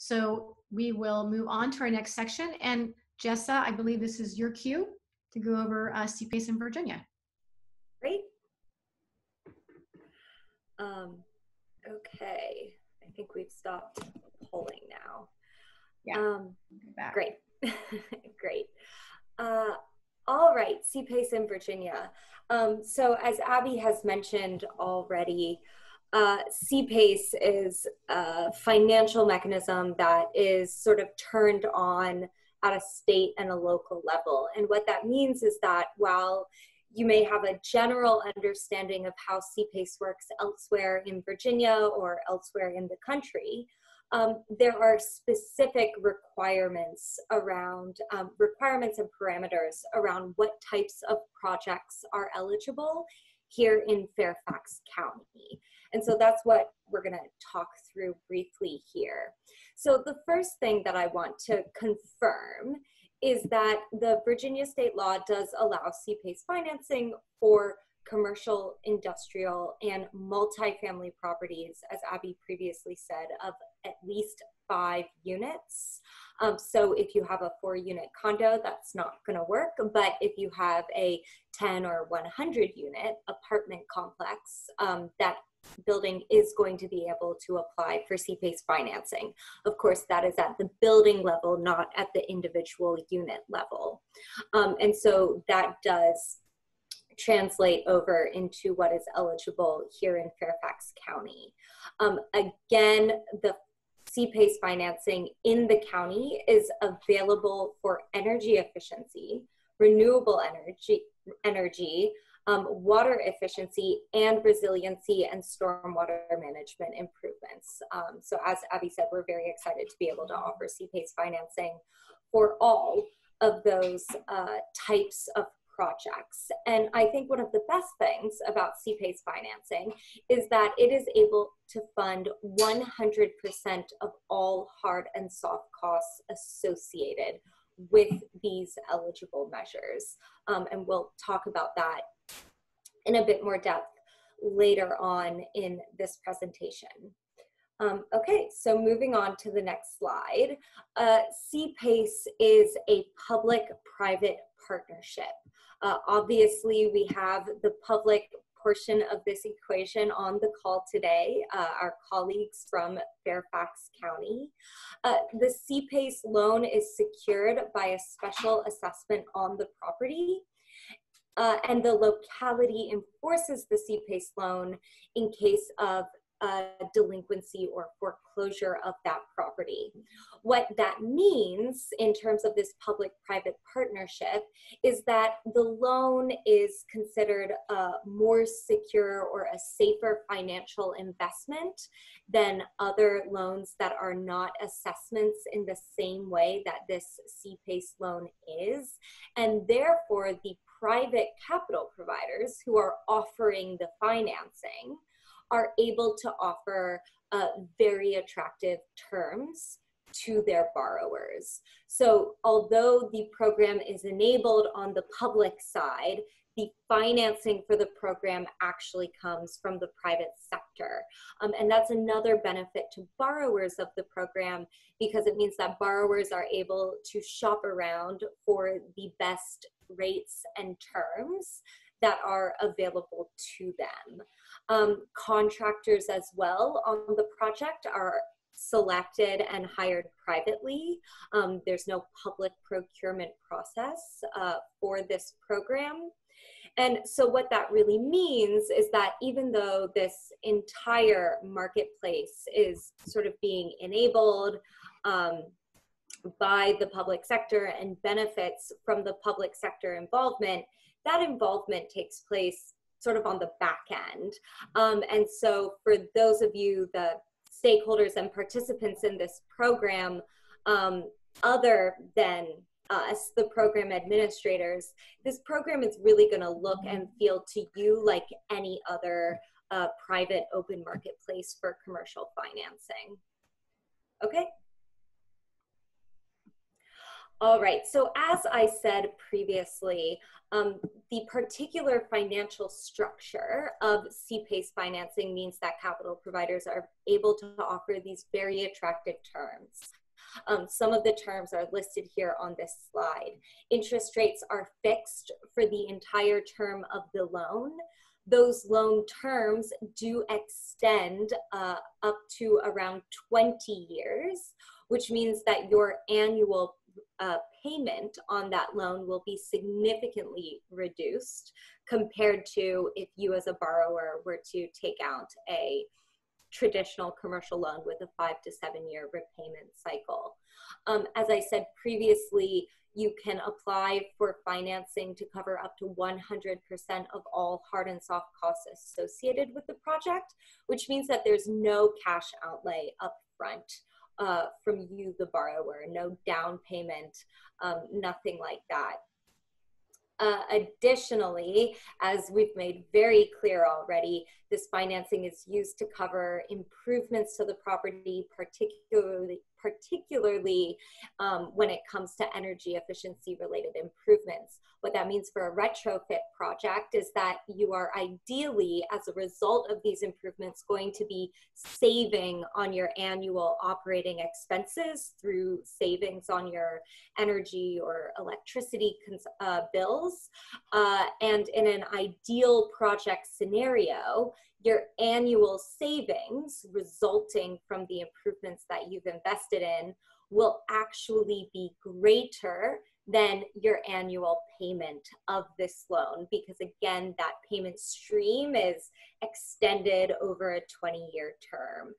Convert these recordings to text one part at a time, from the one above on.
So we will move on to our next section. And Jessa, I believe this is your cue to go over CPACE in Virginia. Great. Okay, I think we've stopped polling now. Yeah. Great. Great. All right, CPACE in Virginia. So as Abby has mentioned already, CPACE is a financial mechanism that is sort of turned on at a state and a local level. And what that means is that while you may have a general understanding of how CPACE works elsewhere in Virginia or elsewhere in the country, there are specific requirements around, requirements and parameters around what types of projects are eligible here in Fairfax County. And so that's what we're going to talk through briefly here. So the first thing that I want to confirm is that the Virginia state law does allow CPACE financing for commercial, industrial, and multifamily properties, as Abby previously said, of at least 5 units. So if you have a 4-unit condo, that's not going to work. But if you have a 10 or 100-unit apartment complex, that building is going to be able to apply for CPACE financing. Of course, that is at the building level, not at the individual unit level. And so that does translate over into what is eligible here in Fairfax County. Again, the CPACE financing in the county is available for energy efficiency, renewable energy, water efficiency, and resiliency and stormwater management improvements. So as Abby said, we're very excited to be able to offer CPACE financing for all of those types of projects. And I think one of the best things about CPACE financing is that it is able to fund 100% of all hard and soft costs associated with these eligible measures. And we'll talk about that in a bit more depth later on in this presentation. Okay, so moving on to the next slide. CPACE is a public-private partnership. Obviously, we have the public portion of this equation on the call today, our colleagues from Fairfax County. The CPACE loan is secured by a special assessment on the property, and the locality enforces the CPACE loan in case of delinquency or foreclosure of that property. What that means in terms of this public-private partnership is that the loan is considered a more secure or a safer financial investment than other loans that are not assessments in the same way that this CPACE loan is. And therefore, the private capital providers who are offering the financing are able to offer very attractive terms to their borrowers. So although the program is enabled on the public side, the financing for the program actually comes from the private sector. And that's another benefit to borrowers of the program, because it means that borrowers are able to shop around for the best rates and terms that are available to them. Contractors as well on the project are selected and hired privately. There's no public procurement process for this program. And so what that really means is that even though this entire marketplace is sort of being enabled by the public sector and benefits from the public sector involvement, that involvement takes place sort of on the back end. And so for those of you, the stakeholders and participants in this program, other than us, the program administrators, this program is really going to look and feel to you like any other private open marketplace for commercial financing. Okay. All right, so as I said previously, the particular financial structure of CPACE financing means that capital providers are able to offer these very attractive terms. Some of the terms are listed here on this slide. Interest rates are fixed for the entire term of the loan. Those loan terms do extend up to around 20 years, which means that your annual payment on that loan will be significantly reduced compared to if you as a borrower were to take out a traditional commercial loan with a 5 to 7 year repayment cycle. As I said previously, you can apply for financing to cover up to 100% of all hard and soft costs associated with the project, which means that there's no cash outlay up front from you, the borrower, no down payment, nothing like that. Additionally, as we've made very clear already, this financing is used to cover improvements to the property, particularly when it comes to energy efficiency related improvements. What that means for a retrofit project is that you are ideally, as a result of these improvements, going to be saving on your annual operating expenses through savings on your energy or electricity bills. And in an ideal project scenario, your annual savings resulting from the improvements that you've invested in will actually be greater than your annual payment of this loan, because again, that payment stream is extended over a 20-year term.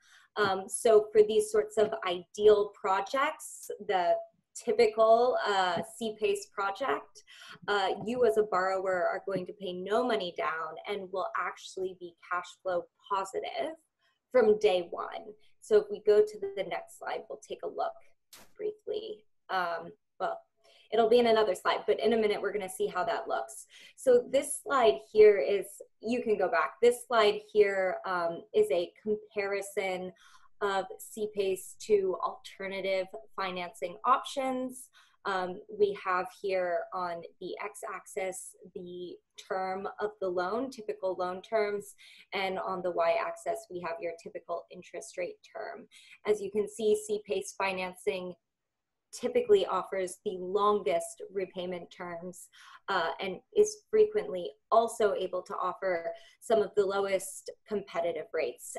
So for these sorts of ideal projects, the typical CPACE project, you as a borrower are going to pay no money down and will actually be cash flow positive from day one. So if we go to the next slide, we'll take a look briefly. Well, it'll be in another slide, but in a minute, we're gonna see how that looks. So this slide here is, you can go back. This slide here is a comparison of CPACE to alternative financing options. We have here on the x-axis the term of the loan, typical loan terms, and on the y-axis we have your typical interest rate term. As you can see, CPACE financing typically offers the longest repayment terms and is frequently also able to offer some of the lowest competitive rates,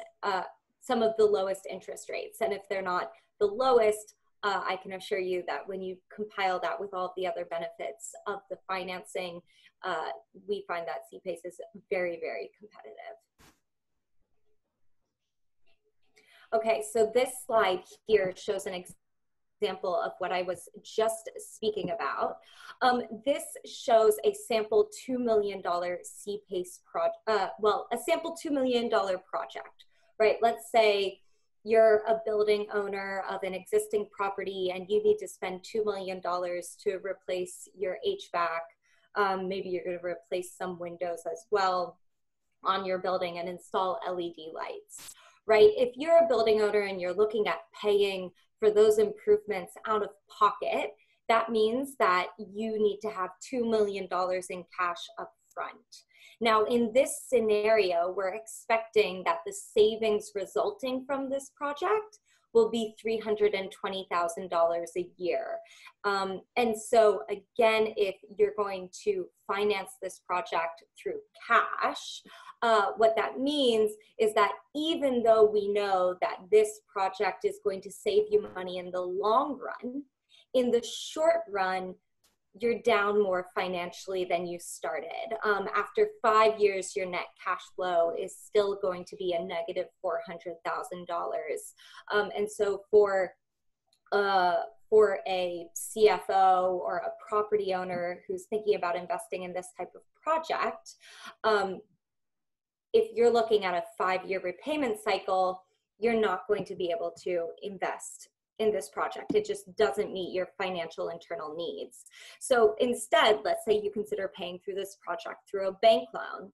some of the lowest interest rates. And if they're not the lowest, I can assure you that when you compile that with all of the other benefits of the financing, we find that CPACE is very, very competitive. Okay, so this slide here shows an example of what I was just speaking about. This shows a sample $2 million CPACE project, well, a sample $2 million project, right? Let's say you're a building owner of an existing property and you need to spend $2 million to replace your HVAC. Maybe you're going to replace some windows as well on your building and install LED lights, right? If you're a building owner and you're looking at paying for those improvements out of pocket, that means that you need to have $2 million in cash up front. Now, in this scenario, we're expecting that the savings resulting from this project will be $320,000 a year. And so again, if you're going to finance this project through cash, what that means is that even though we know that this project is going to save you money in the long run, in the short run, you're down more financially than you started. After 5 years, your net cash flow is still going to be a negative $400,000. And so for a CFO or a property owner who's thinking about investing in this type of project, if you're looking at a 5-year repayment cycle, you're not going to be able to invest in this project. It just doesn't meet your financial internal needs. So instead, let's say you consider paying through this project through a bank loan.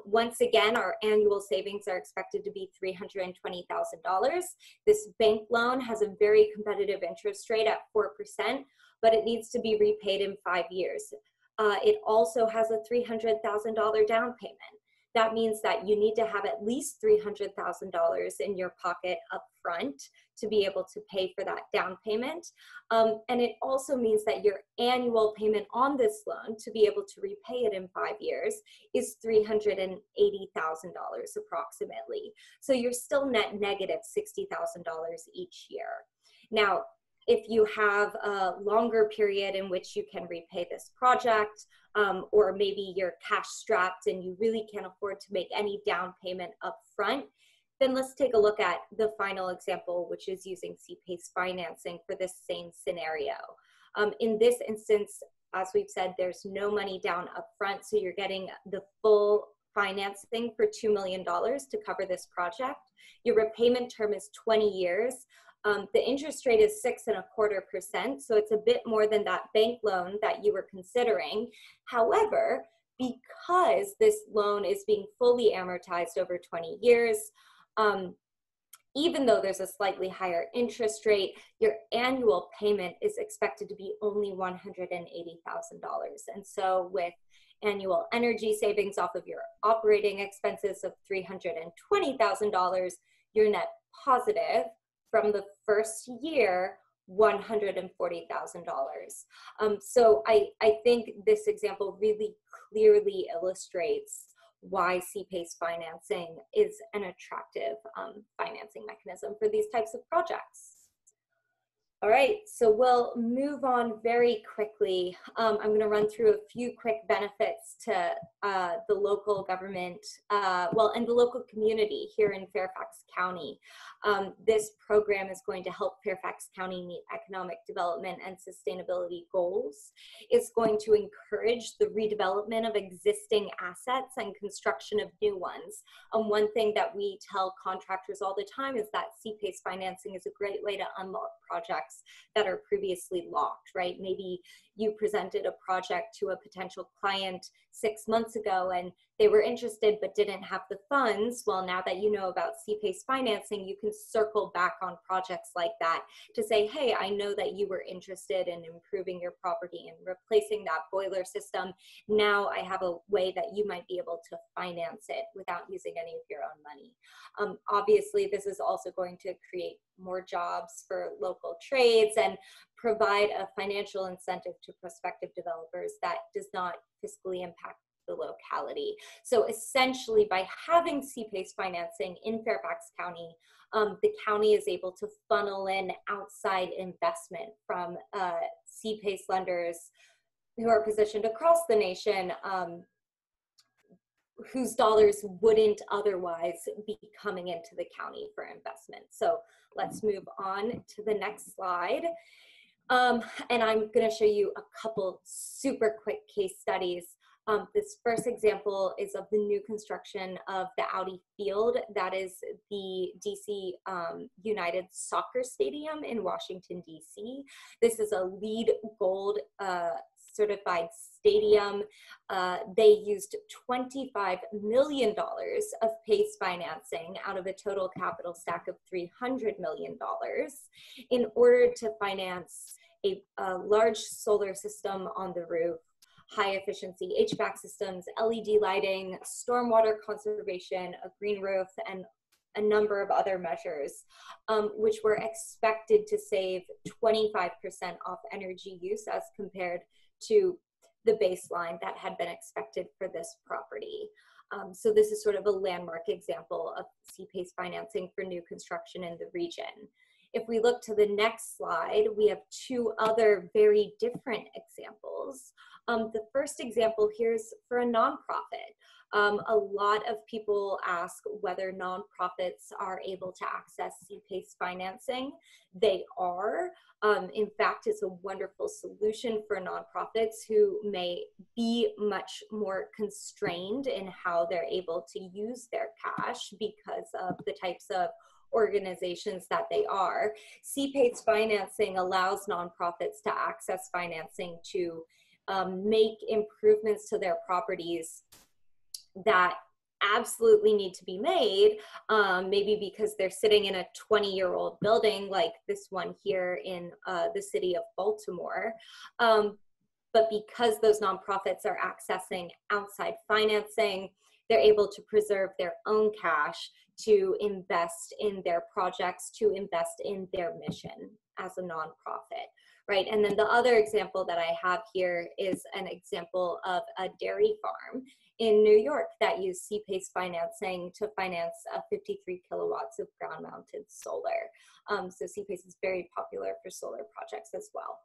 Once again, our annual savings are expected to be $320,000. This bank loan has a very competitive interest rate at 4%, but it needs to be repaid in 5 years. It also has a $300,000 down payment. That means that you need to have at least $300,000 in your pocket up front to be able to pay for that down payment. And it also means that your annual payment on this loan to be able to repay it in 5 years is $380,000 approximately. So you're still net negative $60,000 each year. Now, if you have a longer period in which you can repay this project, or maybe you're cash strapped and you really can't afford to make any down payment up front, then let's take a look at the final example, which is using C-PACE financing for this same scenario. In this instance, as we've said, there's no money down up front, so you're getting the full financing for $2 million to cover this project. Your repayment term is 20 years. The interest rate is 6.25%, so it's a bit more than that bank loan that you were considering. However, because this loan is being fully amortized over 20 years, even though there's a slightly higher interest rate, your annual payment is expected to be only $180,000. And so with annual energy savings off of your operating expenses of $320,000, you're net positive from the first year, $140,000. So I think this example really clearly illustrates why C-PACE financing is an attractive financing mechanism for these types of projects. All right, so we'll move on very quickly. I'm going to run through a few quick benefits to the local government, and the local community here in Fairfax County. This program is going to help Fairfax County meet economic development and sustainability goals. It's going to encourage the redevelopment of existing assets and construction of new ones. One thing that we tell contractors all the time is that C-PACE financing is a great way to unlock projects that are previously locked, right? Maybe you presented a project to a potential client 6 months ago and they were interested but didn't have the funds. Well, now that you know about C-PACE financing, you can circle back on projects like that to say, hey, I know that you were interested in improving your property and replacing that boiler system. Now I have a way that you might be able to finance it without using any of your own money. Obviously, this is also going to create more jobs for local trades and provide a financial incentive to prospective developers that does not fiscally impact the locality. So essentially, by having C-PACE financing in Fairfax County, the county is able to funnel in outside investment from C-PACE lenders who are positioned across the nation, whose dollars wouldn't otherwise be coming into the county for investment. So let's move on to the next slide. And I'm going to show you a couple super quick case studies. This first example is of the new construction of the Audi Field. That is the DC United Soccer Stadium in Washington, DC. This is a LEED Gold certified stadium. They used $25 million of PACE financing out of a total capital stack of $300 million in order to finance a large solar system on the roof, high efficiency HVAC systems, LED lighting, stormwater conservation, a green roof, and a number of other measures, which were expected to save 25% off energy use as compared to the baseline that had been expected for this property. So this is sort of a landmark example of C-PACE financing for new construction in the region. If we look to the next slide, we have two other very different examples. The first example here is for a nonprofit. A lot of people ask whether nonprofits are able to access C-PACE financing. They are. In fact, it's a wonderful solution for nonprofits who may be much more constrained in how they're able to use their cash because of the types of organizations that they are. CPACE financing allows nonprofits to access financing to make improvements to their properties that absolutely need to be made, maybe because they're sitting in a 20-year-old building like this one here in the city of Baltimore. But because those nonprofits are accessing outside financing, they're able to preserve their own cash to invest in their projects, to invest in their mission as a nonprofit, right? And then the other example that I have here is an example of a dairy farm in New York that used CPACE financing to finance 53 kilowatts of ground-mounted solar. So CPACE is very popular for solar projects as well.